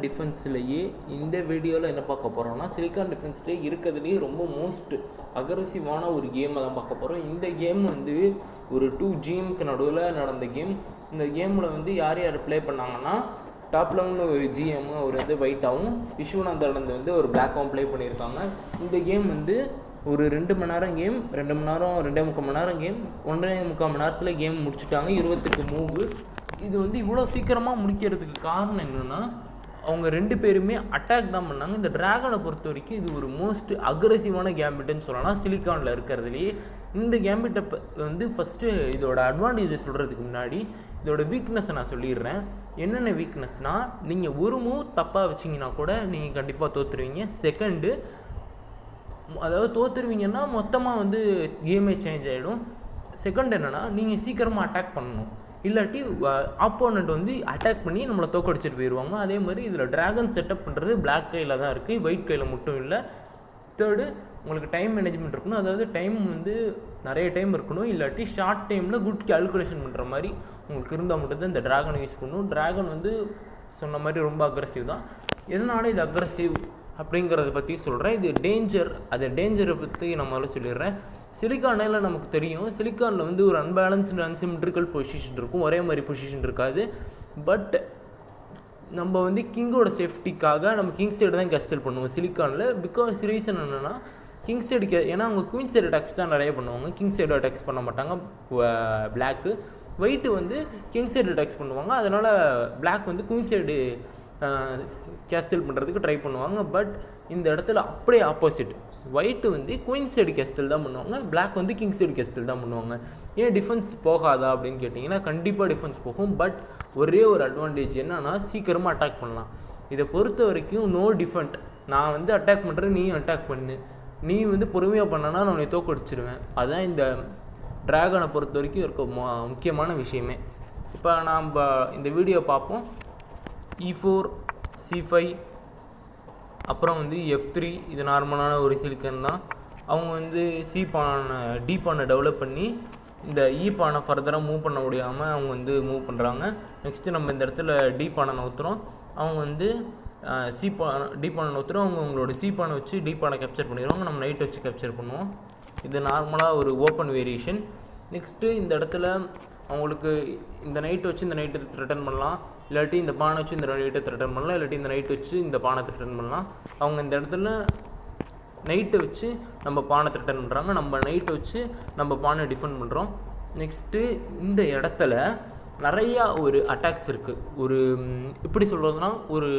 டிஃபென்ஸ்லேயே இந்த வீடியோவில் என்ன பார்க்க போகிறோம்னா, சிலிக்கான் டிஃபென்ஸ்லேயே இருக்கிறதுலேயே ரொம்ப மோஸ்ட் அக்ரெசிவான ஒரு கேமை தான் பார்க்க போகிறோம். இந்த கேம் வந்து ஒரு 2 GMக்கு நடுவில் நடந்த கேம். இந்த கேமில் வந்து யார் யார் ப்ளே பண்ணாங்கன்னா, டாப் லெவலில் ஒரு GM அவர் வந்து ஒயிட்டாகவும், விஸ்வநாதன் வந்து ஒரு பிளாக்காகவும் ப்ளே பண்ணியிருக்காங்க. இந்த கேம் வந்து ஒரு 2 மணி நேரம் கேம், 2 மணி நேரம் 2.25 மணி நேரம் கேம், 1.25 மணி நேரத்தில் கேம் முடிச்சுட்டாங்க. 28 மூவு. இது வந்து இவ்வளோ சீக்கிரமாக முடிக்கிறதுக்கு காரணம் என்னென்னா, அவங்க 2 பேருமே அட்டாக் தான் பண்ணாங்க. இந்த ட்ராகனை பொறுத்த வரைக்கும் இது ஒரு மோஸ்ட் அக்ரெசிவான கேம்பிட்டுன்னு சொல்லலாம் சிலிக்கானில் இருக்கிறதுலேயே. இந்த கேம்பிட்டை வந்து ஃபஸ்ட்டு இதோட அட்வான்டேஜை சொல்கிறதுக்கு முன்னாடி இதோட வீக்னஸை நான் சொல்லிடுறேன். என்னென்ன வீக்னஸ்னால், நீங்கள் ஒரு மூவ் தப்பாக வச்சிங்கன்னா கூட நீங்கள் கண்டிப்பாக தோற்றுருவீங்க. செகண்டு, அதாவது தோற்றுருவீங்கன்னா மொத்தமாக வந்து கேமே சேஞ்ச் ஆகிடும். செகண்ட் என்னென்னா, நீங்கள் சீக்கிரமாக அட்டாக் பண்ணணும், இல்லாட்டி ஆப்போனண்ட் வந்து அட்டாக் பண்ணி நம்மளை தோக்கடிச்சிட்டு போயிடுவாங்க. அதே மாதிரி இதில் ட்ராகன் செட்டப் பண்ணுறது பிளாக் கையில் தான் இருக்குது, ஒயிட் கையில் மட்டும் இல்லை. தேர்டு, உங்களுக்கு டைம் மேனேஜ்மெண்ட் இருக்கணும். அதாவது டைம் வந்து நிறைய டைம் இருக்கணும், இல்லாட்டி ஷார்ட் டைமில் குட் கேல்குலேஷன் பண்ணுற மாதிரி உங்களுக்கு இருந்தால் மட்டும்தான் இந்த ட்ராகனை யூஸ் பண்ணணும். ட்ராகன் வந்து சொன்ன மாதிரி ரொம்ப அக்ரெசிவ் தான். எதனால் இது அக்ரெசிவ் அப்படிங்கிறத பற்றி சொல்கிறேன். இது டேஞ்சர், அது டேஞ்சரை பற்றி நம்மளால சொல்லிடுறேன். சிலிக்கானில் நமக்கு தெரியும், சிலிக்கானில் வந்து ஒரு அன்பேலன்ஸ்டு அன்சிமெட்ரிக்கல் பொசிஷன் இருக்கும், ஒரே மாதிரி பொசிஷன் இருக்காது. பட் நம்ம வந்து கிங்கோட சேஃப்டிக்காக நம்ம கிங் சைடு தான் கேஸ்டல் பண்ணுவோம் சிலிக்கானில். பிகாஸ் ரீசன் என்னென்னா, கிங் சைடு ஏன்னா அவங்க குயின் சைடு அட்டாக்ஸ் தான் நிறைய பண்ணுவாங்க, கிங் சைடு அட்டாக்ஸ் பண்ண மாட்டாங்க பிளாக்கு. ஒயிட்டு வந்து கிங் சைடு அட்டாக்ஸ் பண்ணுவாங்க, அதனால் பிளாக் வந்து குயின் சைடு கேஸ்டல் பண்ணுறதுக்கு ட்ரை பண்ணுவாங்க. பட் இந்த இடத்துல அப்படியே ஆப்போசிட், ஒயிட்டு வந்து குயின் சைடு கேஸ்டல் தான் பண்ணுவாங்க, பிளாக் வந்து கிங் சைடு கேஸ்டல் தான் பண்ணுவாங்க. ஏன் டிஃபென்ஸ் போகாதா அப்படின்னு கேட்டிங்கன்னா, கண்டிப்பாக டிஃபென்ஸ் போகும். பட் ஒரே ஒரு அட்வான்டேஜ் என்னன்னா, சீக்கிரமாக அட்டாக் பண்ணலாம். இதை பொறுத்த வரைக்கும் நோ டிஃபெண்ட், நான் வந்து அட்டாக் பண்ணுறேன், நீயும் அட்டாக் பண்ணு, நீ வந்து பொறுமையாக பண்ணனா நான் உன்னை தோக்கடிச்சிருவேன். அதுதான் இந்த ட்ராகனை பொறுத்த வரைக்கும் இருக்க முக்கியமான விஷயமே. இப்போ நாம் இந்த வீடியோ பார்ப்போம். E4, C5, அப்புறம் வந்து F3. இது நார்மலான ஒரு சிலிக்கன் தான். அவங்க வந்து டி பானை டெவலப் பண்ணி இந்த பானை ஃபர்தராக மூவ் பண்ண முடியாமல் அவங்க வந்து மூவ் பண்ணுறாங்க. நெக்ஸ்ட்டு நம்ம இந்த இடத்துல டி பானை நவுத்துறோம், அவங்க வந்து டி பானை நவுத்துறோம், அவங்க உங்களோட பானை வச்சு டி பானை கேப்சர் பண்ணிடுவாங்க, நம்ம நைட் வச்சு கேப்சர் பண்ணுவோம். இது நார்மலாக ஒரு ஓப்பன் வேரியேஷன். நெக்ஸ்ட்டு இந்த இடத்துல அவங்களுக்கு இந்த நைட் வச்சு இந்த நைட்டு ரிட்டர்ன் பண்ணலாம், இல்லாட்டி இந்த பானை வச்சு இந்த நைட்டை ரிட்டர்ன் பண்ணலாம், இல்லாட்டி இந்த நைட் வச்சு இந்த பானை ரிட்டர்ன் பண்ணலாம். அவங்க இந்த இடத்துல நைட்டை வச்சு நம்ம பானை ரிட்டர்ன் பண்ணுறாங்க, நம்ம நைட்டை வச்சு நம்ம பானை டிஃபெண்ட் பண்ணுறோம். நெக்ஸ்ட்டு இந்த இடத்துல நிறையா ஒரு அட்டாக்ஸ் இருக்குது. ஒரு எப்படி சொல்கிறதுனா, ஒரு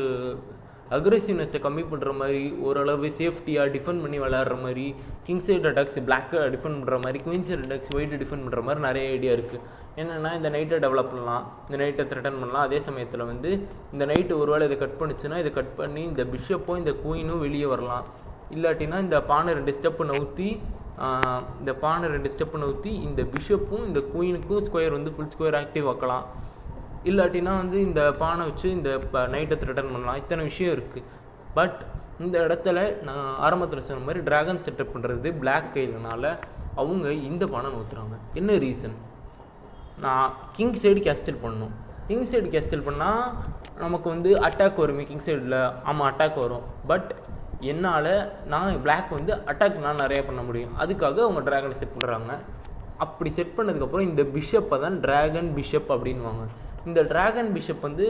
அக்ரெசிவ்னஸை கம்மி பண்ணுற மாதிரி, ஓரளவு சேஃப்டியாக டிஃபெண்ட் பண்ணி விளையாடுற மாதிரி, கிங் சைடு அட்டாக்ஸ் பிளாக்கை டிஃபெண்ட் பண்ணுற மாதிரி, குயின் சைடு அட்டாக்ஸ் ஒயிட்டை டிஃபெண்ட் பண்ணுற மாதிரி நிறைய ஐடியா இருக்குது. என்னென்னா, இந்த நைட்டை டெவலப் பண்ணலாம், இந்த நைட்டை த்ரெட்டன் பண்ணலாம். அதே சமயத்தில் வந்து இந்த நைட்டு ஒரு வேளை இதை கட் பண்ணிச்சுன்னா, இதை கட் பண்ணி இந்த பிஷப்பும் இந்த குயினும் வெளியே வரலாம். இல்லாட்டினா இந்த பானை 2 ஸ்டெப்பு நவுத்தி இந்த பிஷப்பும் இந்த குயினுக்கும் ஸ்கொயர் வந்து ஃபுல் ஸ்கொயர் ஆக்டிவ் ஆக்கலாம். இல்லாட்டினா வந்து இந்த பானை வச்சு இந்த நைட்டை த்ரெட்டன் பண்ணலாம். இத்தனை விஷயம் இருக்குது. பட் இந்த இடத்துல நான் ஆரம்பத்தில் சொன்ன மாதிரி ட்ராகன் செட்டப் பண்ணுறது பிளாக் கையிலனால அவங்க இந்த பானை நோத்துறாங்க. என்ன ரீசன்? நான் கிங் சைடு கேஸ்டல் பண்ணணும், கிங் சைடு கேஸ்டல் பண்ணால் நமக்கு வந்து அட்டாக் வரும் கிங் சைடில். ஆமாம், அட்டாக் வரும். பட் என்னால் நான் பிளாக் வந்து அட்டாக் நான் நிறையா பண்ண முடியும், அதுக்காக அவங்க ட்ராகனை செட் பண்ணுறாங்க. அப்படி செட் பண்ணதுக்கப்புறம் இந்த பிஷப்பை தான் ட்ராகன் பிஷப் அப்படின்வாங்க. இந்த ட்ராகன் பிஷப் வந்து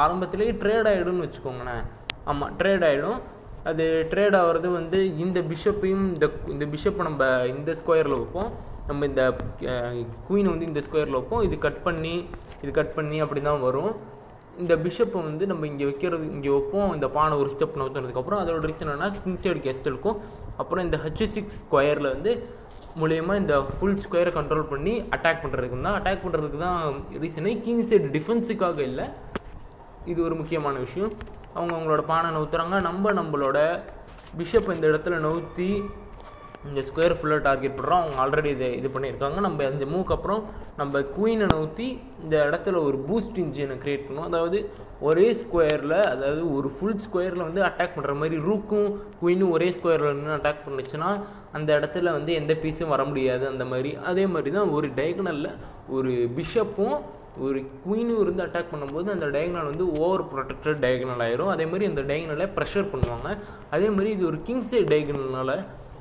ஆரம்பத்திலேயே ட்ரேட் ஆகிடும்னு வச்சுக்கோங்களேன். ஆமாம், ட்ரேட் ஆகிடும். அது ட்ரேட் ஆகிறது வந்து இந்த பிஷப்பையும் இந்த பிஷப்பை நம்ம இந்த ஸ்கொயரில் வைப்போம், நம்ம இந்த குயினை வந்து இந்த ஸ்கொயரில் வைப்போம், இது கட் பண்ணி அப்படி தான் வரும். இந்த பிஷப்பை வந்து நம்ம இங்கே வைப்போம், இந்த பானை ஒரு ஸ்டெப் நவுத்துனதுக்கப்புறம். அதோட ரீசன் என்னன்னா, கிங் சைடு கேஸ்டலுக்கும் அப்புறம் இந்த H6 ஸ்கொயரில் வந்து மூலயமா இந்த ஃபுல் ஸ்கொயரை கண்ட்ரோல் பண்ணி அட்டாக் பண்ணுறதுக்கு தான் ரீசனே. கிங் சைடு டிஃபென்ஸுக்காக இல்லை. இது ஒரு முக்கியமான விஷயம். அவங்களோட பானை நவுத்துறாங்க, நம்மளோட பிஷப் இந்த இடத்துல நவுத்தி இந்த ஸ்கொயர் ஃபுல்லாக டார்கெட் பண்ணுறோம். அவங்க ஆல்ரெடி இது பண்ணியிருக்காங்க. நம்ம அந்த மூவுக்கு அப்புறம் நம்ம குயினை நவுத்தி இந்த இடத்துல ஒரு பூஸ்ட் இன்ஜினை க்ரியேட் பண்ணுவோம். அதாவது ஒரே ஸ்கொயரில், அதாவது ஒரு ஃபுல் ஸ்கொயரில் வந்து அட்டாக் பண்ணுற மாதிரி, ரூக்கும் குயினும் ஒரே ஸ்கொயரில் நின்று அட்டாக் பண்ணுச்சுன்னா அந்த இடத்துல வந்து எந்த பீஸும் வர முடியாது அந்த மாதிரி. அதே மாதிரி தான் ஒரு டயகனலில் ஒரு பிஷப்பும் ஒரு குயினும் இருந்து அட்டாக் பண்ணும்போது அந்த டயகனல் வந்து ஓவர் ப்ரொடெக்டட் டயகனல் ஆயிரும். அதே மாதிரி அந்த டயகனலை ப்ரெஷர் பண்ணுவாங்க. அதே மாதிரி இது ஒரு கிங் சைட் டயகனல்னால,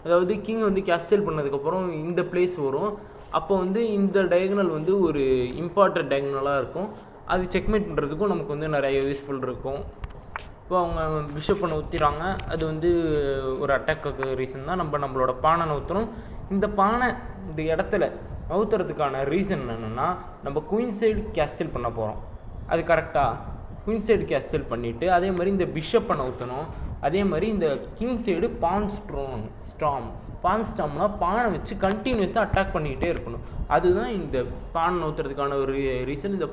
அதாவது கிங் வந்து கேஸ்டல் பண்ணதுக்கப்புறம் இந்த பிளேஸ் வரும். அப்போ வந்து இந்த டயகனல் வந்து ஒரு இம்பார்ட்டன்ட் டயகனலாக இருக்கும். அது செக்மேட் பண்ணுறதுக்கும் நமக்கு வந்து நிறைய யூஸ்ஃபுல் இருக்கும். இப்போ அவங்க பிஷப் பண்ண ஊற்றிறாங்க. அது வந்து ஒரு அட்டாக்கு ரீசன் தான். நம்மளோட பானை நவுத்துறோம். இந்த பானை இந்த இடத்துல நவுத்துறதுக்கான ரீசன் என்னென்னா, நம்ம குயின் சைடு கேஸ்டல் பண்ண போகிறோம். அது கரெக்டாக குயின் சைடு கேஸ்டல் பண்ணிவிட்டு அதே மாதிரி இந்த பிஷப்பை நவுத்தணும். அதே மாதிரி இந்த கிங் சைடு பான் ஸ்டாம்னா பானை வச்சு கண்டினியூஸாக அட்டாக் பண்ணிக்கிட்டே இருக்கணும். அதுதான் இந்த பான் நவுத்துறதுக்கான ஒரு ரீசன். இந்த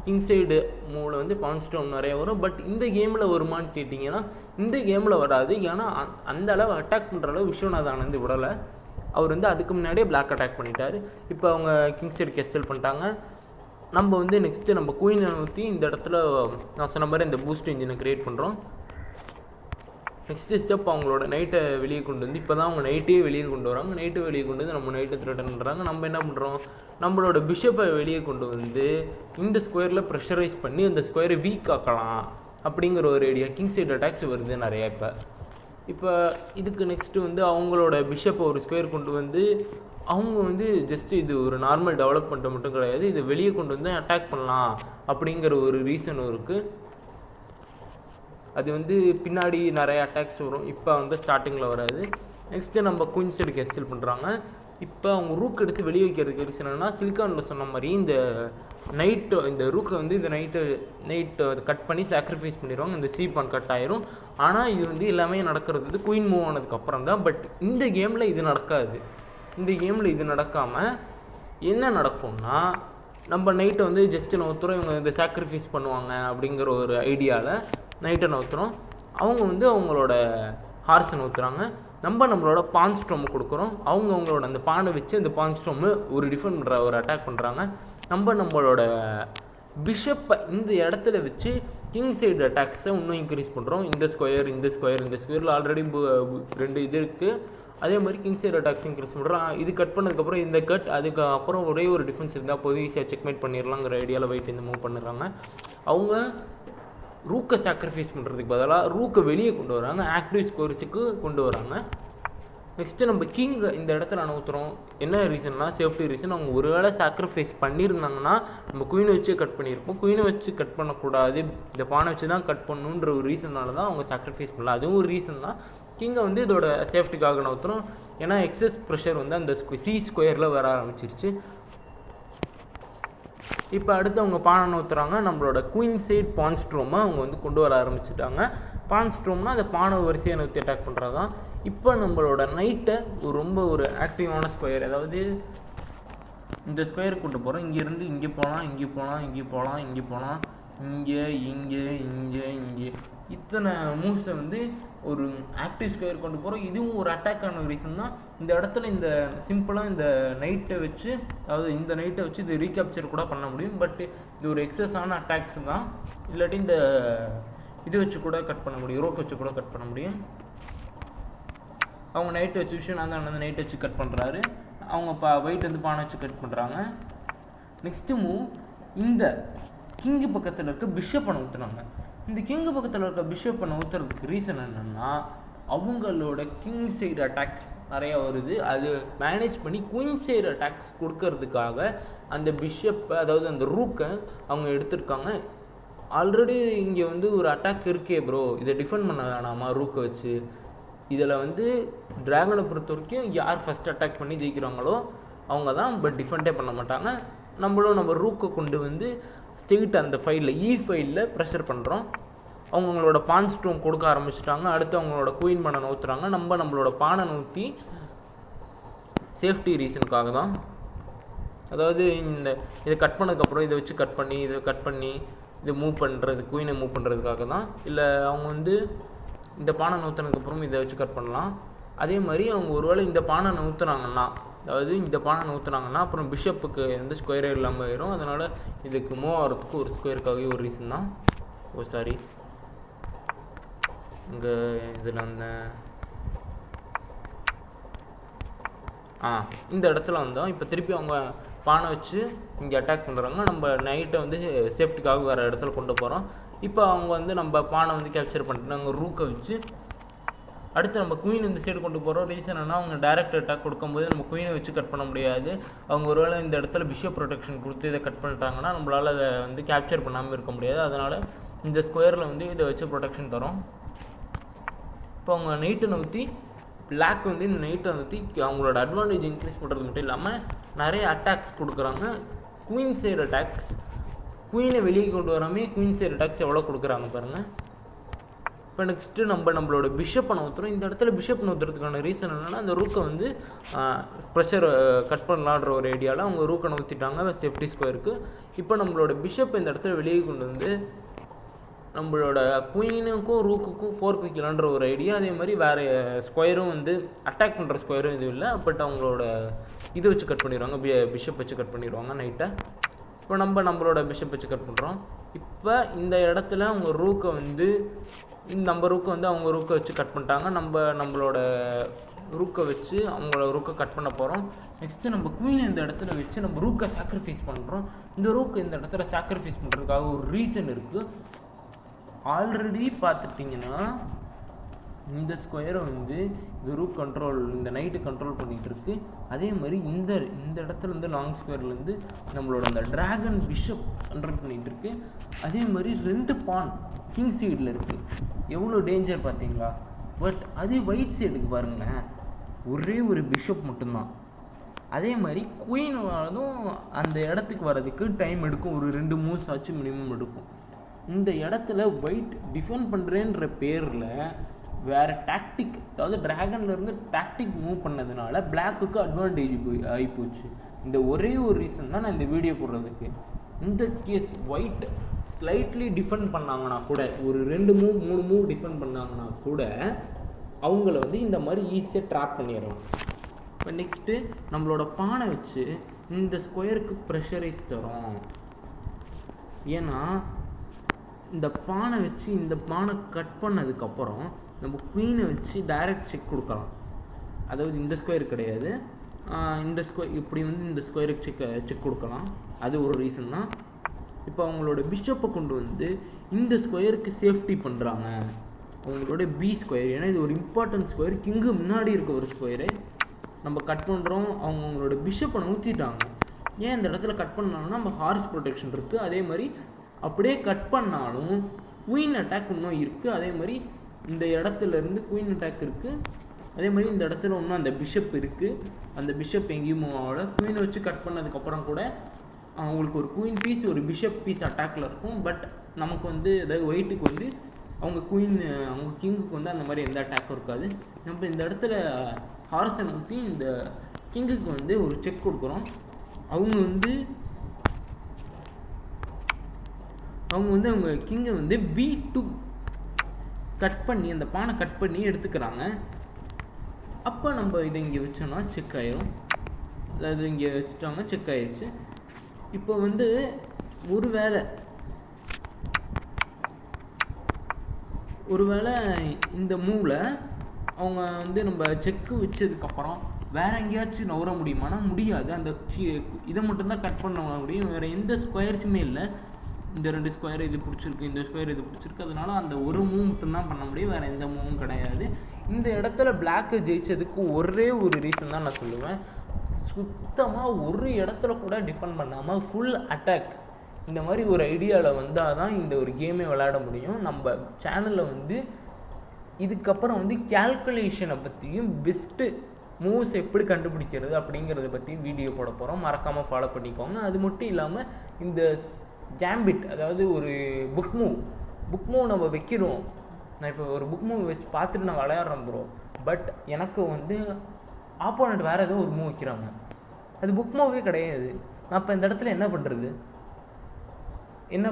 கிங் சைடு மூவில் வந்து பான் ஸ்டாம் நிறைய வரும். பட் இந்த கேமில் வருமானு கேட்டிங்கன்னா இந்த கேமில் வராது. ஏன்னா அந்த அளவு அட்டாக் பண்ணுற அளவு விஸ்வநாத் ஆனந்த் விடலை. அவர் வந்து அதுக்கு முன்னாடியே பிளாக் அட்டாக் பண்ணிட்டார். இப்போ அவங்க கிங் சைடு கேஸ்டல் பண்ணிட்டாங்க. நம்ம வந்து நெக்ஸ்ட்டு நம்ம குயினை ஊற்றி இந்த இடத்துல நான் சொன்ன மாதிரி இந்த பூஸ்ட் இன்ஜினை க்ரியேட் பண்ணுறோம். நெக்ஸ்ட்டு ஸ்டெப் அவங்களோட நைட்டை வெளியே கொண்டு வந்து, இப்போ தான் அவங்க நைட்டே வெளியே கொண்டு வராங்க. நைட்டை வெளியே கொண்டு வந்து நம்ம நைட்டை த்ரெட்டன் பண்ணுறாங்க. நம்ம என்ன பண்ணுறோம், நம்மளோட பிஷப்பை வெளியே கொண்டு வந்து இந்த ஸ்கொயரில் ப்ரெஷரைஸ் பண்ணி அந்த ஸ்கொயரை வீக் ஆக்கலாம் அப்படிங்கிற ஒரு ஐடியா. கிங் சைடு அட்டாக்ஸ் வருது நிறையா. இப்போ இதுக்கு நெக்ஸ்ட்டு வந்து அவங்களோட பிஷப்பை ஒரு ஸ்கொயர் கொண்டு வந்து அவங்க வந்து ஜஸ்ட்டு இது ஒரு நார்மல் டெவலப்மெண்ட்டை மட்டும் கிடையாது, இதை வெளியே கொண்டு வந்து அட்டாக் பண்ணலாம் அப்படிங்கிற ஒரு ரீசனும் இருக்குது. அது வந்து பின்னாடி நிறைய அட்டாக்ஸ் வரும். இப்போ வந்து ஸ்டார்டிங்கில் வராது. நெக்ஸ்ட்டு நம்ம குயின் சைடு கேஸ்டல் பண்ணுறாங்க. இப்போ அவங்க ரூக் எடுத்து வெளியே வைக்கிறதுக்கு ரீசன் என்னன்னா, சிலிக்கானில் சொன்ன மாதிரி இந்த ரூக்கை வந்து இந்த நைட்டு கட் பண்ணி சாக்ரிஃபைஸ் பண்ணிடுவாங்க. இந்த சீப்பான் கட் ஆயிரும். ஆனால் இது வந்து எல்லாமே நடக்கிறது வந்து குயின் மூவ் ஆனதுக்கப்புறம் தான். பட் இந்த கேமில் இது நடக்காது. இந்த கேமில் இது நடக்காமல் என்ன நடக்கும்னா, நம்ம நைட்டை வந்து ஜஸ்ட்டு நவுத்துறோம். இவங்க இந்த சாக்ரிஃபைஸ் பண்ணுவாங்க அப்படிங்கிற ஒரு ஐடியாவில் நைட்டை நவுத்துறோம். அவங்க வந்து அவங்களோட ஹார்ஸை நவுத்துறாங்க. நம்மளோட பான் ஸ்ட்ரோமை கொடுக்குறோம். அவங்களோட அந்த பானை வச்சு அந்த பான் ஸ்ட்ரோமு ஒரு டிஃபெண்ட் பண்ணுற ஒரு அட்டாக் பண்ணுறாங்க. நம்மளோட பிஷப்பை இந்த இடத்துல வச்சு கிங் சைடு அட்டாக்ஸை இன்னும் இன்க்ரீஸ் பண்ணுறோம். இந்த ஸ்கொயரில் ஆல்ரெடி 2 இது இருக்குது. அதே மாதிரி கிங் சைடு அட்டாக்ஸ் இன்க்ரீஸ் பண்ணுறோம். இது கட் பண்ணதுக்கப்புறம் இந்த கட், அதுக்கப்புறம் ஒரே ஒரு டிஃபென்ஸ் இருந்தால் போது ஈஸியாக செக்மேட் பண்ணிடலாங்கிற ஐடியாவில் வெயிட் இந்த மூவ் பண்ணுறாங்க. அவங்க ரூக்கை சாக்ரிஃபைஸ் பண்ணுறதுக்கு பதிலாக ரூக்கை வெளியே கொண்டு வராங்க, ஆக்டிவ் ஸ்கோர்ஸுக்கு கொண்டு வராங்க. நெக்ஸ்ட்டு நம்ம கிங் இந்த இடத்துல நவுத்துறோம். என்ன ரீசன்னா, சேஃப்டி ரீசன். அவங்க ஒரு வேளை சாக்ரிஃபைஸ் பண்ணியிருந்தாங்கன்னா நம்ம குயினை வச்சு கட் பண்ணியிருப்போம். குயினை வச்சு கட் பண்ணக்கூடாது, இந்த பானை வச்சு தான் கட் பண்ணணுன்ற ஒரு ரீசனால தான் அவங்க சாக்ரிஃபைஸ் பண்ணல. அதுவும் ஒரு ரீசன் தான். கிங்கை வந்து இதோட சேஃப்டிக்காக நவுத்துறோம். ஏன்னா எக்ஸஸ் ப்ரெஷர் வந்து அந்த ஸ்கொயரில் வர ஆரம்பிச்சிருச்சு. இப்போ அடுத்து அவங்க பானை நவுத்துறாங்க. நம்மளோட குயின் சைட் பான் ஸ்ட்ரோமை அவங்க வந்து கொண்டு வர ஆரம்பிச்சிட்டாங்க. பான் ஸ்ட்ரோம்னா அந்த பானை வரிசையை நவுத்தி அட்டாக் பண்ணுறது தான். இப்போ நம்மளோட நைட்டை ரொம்ப ஒரு ஆக்டிவான ஸ்கொயர், அதாவது இந்த ஸ்கொயர் கொண்டு போகிறோம். இங்கேருந்து இங்கே போகலாம், இங்கே போகலாம், இங்கே இத்தனை மூவ்ஸை வந்து ஒரு ஆக்டிவ் ஸ்கொயர் கொண்டு போகிறோம். இதுவும் ஒரு அட்டாக்கான ரீசன் தான். இந்த இடத்துல இந்த சிம்பிளாக இந்த நைட்டை வச்சு, அதாவது இந்த நைட்டை வச்சு இது ரீகேப்சர் கூட பண்ண முடியும். பட் இது ஒரு எக்ஸஸான அட்டாக்ஸ் தான். இல்லாட்டி இந்த இது வச்சு கூட கட் பண்ண முடியும், ரோக் வச்சு கூட கட் பண்ண முடியும். அவங்க நைட்டை வச்சு விஸ்வநாதன் வந்து நைட்டை வச்சு கட் பண்ணுறாரு. அவங்க வெயிட் வந்து பானை வச்சு கட் பண்ணுறாங்க. நெக்ஸ்ட்டு மூவ் இந்த கிங்கு பக்கத்தில் இருக்க பிஷப்பை நவுத்துனாங்க. இந்த கிங்கு பக்கத்தில் இருக்க பிஷப்பை நவுத்துறதுக்கு ரீசன் என்னென்னா, அவங்களோட கிங் சைடு அட்டாக்ஸ் நிறையா வருது. அது மேனேஜ் பண்ணி குயின் சைடு அட்டாக்ஸ் கொடுக்கறதுக்காக அந்த பிஷப்பை, அதாவது அந்த ரூக்கை அவங்க எடுத்திருக்காங்க. ஆல்ரெடி இங்கே வந்து ஒரு அட்டாக் இருக்கே ப்ரோ, இதை டிஃபெண்ட் பண்ண வேணாமா ரூக்கை வச்சு? இதில் வந்து ட்ராகனை பொறுத்த வரைக்கும் யார் ஃபஸ்ட் அட்டாக் பண்ணி ஜெயிக்கிறாங்களோ அவங்க தான், பட் டிஃபெண்டே பண்ண மாட்டாங்க. நம்ம ரூக்கை கொண்டு வந்து ஸ்ட்ரெயிட் அந்த ஃபைலில் ப்ரெஷர் பண்ணுறோம். அவங்களோட பான் ஸ்ட்ரோம் கொடுக்க ஆரம்பிச்சிட்டாங்க. அடுத்து அவங்களோட குயின் பானை நவுத்துறாங்க. நம்மளோட பானை நவுத்தி சேஃப்டி ரீசனுக்காக தான், அதாவது இதை கட் பண்ணதுக்கப்புறம் இதை வச்சு கட் பண்ணி இதை மூவ் பண்ணுறது, குயினை மூவ் பண்ணுறதுக்காக தான். இல்லை அவங்க வந்து இந்த பானை நவுத்துனதுக்கப்புறம் இதை வச்சு கட் பண்ணலாம். அதே மாதிரி அவங்க ஒருவேளை இந்த பானை நவுத்துனாங்கன்னா, அதாவது இந்த பானை நவுத்துனாங்கன்னா அப்புறம் பிஷப்புக்கு எந்த ஸ்கொயரே இல்லாமல் ஆயிரும். அதனால் இதுக்கு மூவ் ஆகிறதுக்கு ஒரு ஸ்கொயருக்காகவே ஒரு ரீசன் தான். சாரி, இங்கே இதில் இந்த இடத்துல வந்தோம். இப்போ திருப்பி அவங்க பானை வச்சு இங்கே அட்டாக் பண்ணுறாங்க. நம்ம நைட்டை வந்து சேஃப்டிக்காக வேறு இடத்துல கொண்டு போகிறோம். இப்போ அவங்க வந்து நம்ம பானை வந்து கேப்சர் பண்ணிட்டு அங்கே ரூக்கை வச்சு அடுத்து நம்ம குயின் இந்த சைடு கொண்டு போகிறோம். ரீசன் என்ன, அவங்க டைரக்ட் அட்டாக் கொடுக்கும்போது நம்ம குயினை வச்சு கட் பண்ண முடியாது. அவங்க ஒருவேளை இந்த இடத்துல பிஷப் ப்ரொடெக்ஷன் கொடுத்து இதை கட் பண்ணிட்டாங்கன்னா நம்மளால் அதை வந்து கேப்சர் பண்ணாமல் இருக்க முடியாது. அதனால் இந்த ஸ்கொயரில் வந்து இதை வச்சு ப்ரொடெக்ஷன் தரோம். இப்போ அவங்க நைட்டை நவுத்தி பிளாக் வந்து இந்த நைட்டை நவுத்தி அவங்களோட அட்வான்டேஜ் இன்க்ரீஸ் பண்ணுறது மட்டும் இல்லாமல் நிறைய அட்டாக்ஸ் கொடுக்குறாங்க. குயின் சைடு அட்டாக்ஸ், குயினை வெளியே கொண்டு வராமல் குயின் சைடு அட்டாக்ஸ் எவ்வளோ கொடுக்குறாங்க பாருங்கள். இப்போ நெக்ஸ்ட்டு நம்மளோட பிஷப்பை நவுத்துறோம். இந்த இடத்துல பிஷப் நவுத்துறதுக்கான ரீசன் என்னென்னா, அந்த ரூக்கை வந்து ப்ரெஷர் கட் பண்ணலான்ற ஒரு ஐடியாவில் அவங்க ரூக்கை நவுத்திட்டாங்க சேஃப்டி ஸ்கொயருக்கு. இப்போ நம்மளோட பிஷப் இந்த இடத்துல வெளியே கொண்டு வந்து நம்மளோட குயினுக்கும் ரூக்குக்கும் ஃபோர்க் வைக்கலான்ற ஒரு ஐடியா. அதே மாதிரி வேறு ஸ்கொயரும் வந்து அட்டாக் பண்ணுற ஸ்கொயரும் எதுவும் இல்லை. பட் அவங்களோட இதை வச்சு கட் பண்ணிடுவாங்க, பிஷப் வச்சு கட் பண்ணிடுவாங்க நைட்டை. இப்போ நம்மளோட பிஷப் வச்சு கட் பண்ணுறோம். இப்போ இந்த இடத்துல அவங்க ரூக்கை வந்து நம்ம ரூக்கை வந்து அவங்க ரூக்கை வச்சு கட் பண்ணிட்டாங்க. நம்மளோட ரூக்கை வச்சு அவங்களோட ரூக்கை கட் பண்ண போகிறோம். நெக்ஸ்ட்டு நம்ம குயினை இந்த இடத்துல வச்சு நம்ம ரூக்கை சாக்ரிஃபைஸ் பண்ணுறோம். இந்த ரூக்கை இந்த இடத்துல சாக்ரிஃபைஸ் பண்ணுறதுக்காக ஒரு ரீசன் இருக்குது. ஆல்ரெடி பார்த்துட்டிங்கன்னா இந்த ஸ்கொயரை வந்து இந்த ரூக் கண்ட்ரோல், இந்த நைட்டு கண்ட்ரோல் பண்ணிகிட்டு இருக்கு. அதே மாதிரி இந்த இடத்துல இருந்து லாங் ஸ்கொயர்லேருந்து நம்மளோட அந்த ட்ராகன் பிஷப் கண்ட்ரோல் பண்ணிகிட்டு இருக்கு. அதே மாதிரி 2 பான் கிங் சைடில் இருக்குது. எவ்வளோ டேஞ்சர் பார்த்தீங்களா? பட் அதே ஒயிட் சைடுக்கு பாருங்களேன், ஒரே ஒரு பிஷப் மட்டும்தான். அதே மாதிரி குயினும் அந்த இடத்துக்கு வர்றதுக்கு டைம் எடுக்கும், ஒரு 2 மூவ்ஸ் ஆச்சு மினிமம் எடுக்கும். இந்த இடத்துல ஒயிட் டிஃபெண்ட் பண்ணுறேன்ற பேரில் வேறு டாக்டிக், அதாவது ட்ராகன்லேருந்து டாக்டிக் மூவ் பண்ணதுனால பிளாக்குக்கு அட்வான்டேஜ் ஆகிப்போச்சு. இந்த ஒரே ஒரு ரீசன் தான் நான் இந்த வீடியோ போடுறதுக்கு. இந்த கேஸ் ஒயிட் ஸ்லைட்லி டிஃபெண்ட் பண்ணாங்கன்னா கூட, ஒரு 2 மூவ் 3 மூவ் டிஃபெண்ட் பண்ணாங்கன்னா கூட அவங்கள வந்து இந்த மாதிரி ஈஸியாக ட்ராப் பண்ணிடலாம். இப்போ நெக்ஸ்ட்டு நம்மளோட பானை வச்சு இந்த ஸ்கொயருக்கு ப்ரெஷரைஸ் தரோம். ஏன்னா இந்த பானை வச்சு இந்த பானை கட் பண்ணதுக்கப்புறம் நம்ம குயினை வச்சு டைரக்ட் செக் கொடுக்கலாம். அதாவது இந்த ஸ்கொயர் கிடையாது, இந்த ஸ்கொயர் இப்படி வந்து இந்த ஸ்கொயருக்கு செக் கொடுக்கலாம். அது ஒரு ரீசன் தான். இப்போ அவங்களோட பிஷப்பை கொண்டு வந்து இந்த ஸ்கொயருக்கு சேஃப்டி பண்ணுறாங்க. அவங்களோட பி ஸ்கொயர், ஏன்னா இது ஒரு இம்பார்ட்டன்ட் ஸ்கொயர், கிங்கு முன்னாடி இருக்க ஒரு ஸ்கொயரு நம்ம கட் பண்ணுறோம். அவங்களோட பிஷப்பை நூற்றிட்டாங்க. ஏன் இந்த இடத்துல கட் பண்ணாங்கன்னா நம்ம ஹார்ஸ் ப்ரொடெக்ஷன் இருக்குது. அதே மாதிரி அப்படியே கட் பண்ணாலும் குயின் அட்டாக் இன்னும் இருக்குது. அதே மாதிரி இந்த இடத்துலேருந்து குயின் அட்டாக் இருக்குது. அதே மாதிரி இந்த இடத்துல இன்னும் அந்த பிஷப் இருக்குது. அந்த பிஷப் எங்கேயும் மூவ் ஆகல. குயினை வச்சு கட் பண்ணதுக்கப்புறம் கூட அவங்களுக்கு ஒரு குயின் பீஸ் ஒரு பிஷப் பீஸ் அட்டாக்கில் இருக்கும். பட் நமக்கு வந்து அதாவது ஒயிட்டுக்கு வந்து அவங்க கிங்குக்கு வந்து அந்த மாதிரி எந்த அட்டாக்கும் இருக்காது. நம்ம இந்த இடத்துல ஹார்ஸை நோக்கி இந்த கிங்குக்கு வந்து ஒரு செக் கொடுக்குறோம். அவங்க கிங்கை வந்து B2 கட் பண்ணி அந்த பானை கட் பண்ணி எடுத்துக்கிறாங்க. அப்போ நம்ம இதை இங்கே வச்சோன்னா செக் ஆயிரும். அதாவது இங்கே வச்சுட்டாங்க, செக் ஆயிடுச்சு. இப்போ வந்து ஒருவேளை இந்த மூவில் அவங்க வந்து நம்ம செக்கு வச்சதுக்கப்புறம் வேறு எங்கேயாச்சும் நவர முடியுமானா முடியாது. அந்த இதை மட்டும்தான் கட் பண்ண முடியும். வேறு எந்த ஸ்கொயர்ஸுமே இல்லை. இந்த 2 ஸ்கொயர் இது பிடிச்சிருக்கு, இந்த ஸ்கொயர் இது பிடிச்சிருக்கு. அதனால அந்த ஒரு மூவ் மட்டும்தான் பண்ண முடியும், வேறு எந்த மூவும் கிடையாது. இந்த இடத்துல பிளாக்கு ஜெயிச்சதுக்கு ஒரே ஒரு ரீசன் தான் நான் சொல்லுவேன். சுத்தமாக ஒரு இடத்துல கூட டிஃபெண்ட் பண்ணாமல் ஃபுல் அட்டாக், இந்த மாதிரி ஒரு ஐடியாவில் வந்தால் தான் இந்த ஒரு கேமே விளையாட முடியும். நம்ம சேனலில் வந்து இதுக்கப்புறம் வந்து கேல்குலேஷனை பற்றியும் பெஸ்ட்டு மூவ்ஸ் எப்படி கண்டுபிடிக்கிறது அப்படிங்கிறத பற்றியும் வீடியோ போட போகிறோம். மறக்காமல் ஃபாலோ பண்ணிக்கோங்க. அது மட்டும் இல்லாமல் இந்த கேம்பிட், அதாவது ஒரு புக் மூவ் நம்ம வைக்கிறோம். நான் இப்போ ஒரு புக் மூவ் வச்சு பார்த்துட்டு நான் விளையாடுறேன் ப்ரோ. பட் எனக்கு வந்து ஆப்போனண்ட் வேறு ஏதோ ஒரு மூவ் வைக்கிறாங்க, அது புக் மூவே கிடையாது. நான் இப்போ இந்த இடத்துல என்ன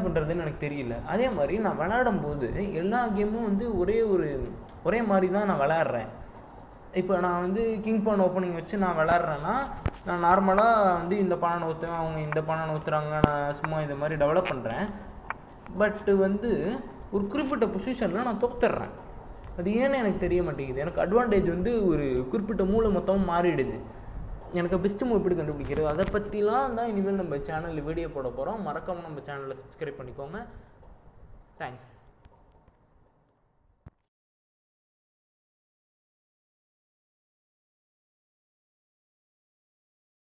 பண்ணுறதுன்னு எனக்கு தெரியல. அதே மாதிரி நான் விளையாடும்போது எல்லா கேமும் வந்து ஒரே மாதிரி தான் நான் விளையாடுறேன். இப்போ நான் வந்து கிங் பான் ஓப்பனிங் வச்சு நான் விளாட்றேன்னா நான் நார்மலாக வந்து இந்த பானை ஊற்றுவேன், அவங்க இந்த பானை ஊற்றுறாங்க, நான் சும்மா இந்த மாதிரி டெவலப் பண்ணுறேன். பட்டு வந்து ஒரு குறிப்பிட்ட பொசிஷனில் நான் தோத்துடுறேன். அது ஏன்னு எனக்கு தெரிய மாட்டேங்குது. எனக்கு அட்வான்டேஜ் வந்து ஒரு குறிப்பிட்ட மூளை மொத்தமாக மாறிடுது. எனக்கு பெஸ்ட் மூவ் எப்படி கண்டுபிடிக்கிறது அதை பற்றிலாம் தான் இனிமேல் நம்ம சேனலில் வீடியோ போட போகிறோம். மறக்காமல் நம்ம சேனலில் சப்ஸ்கிரைப் பண்ணிக்கோங்க. தேங்க்ஸ்.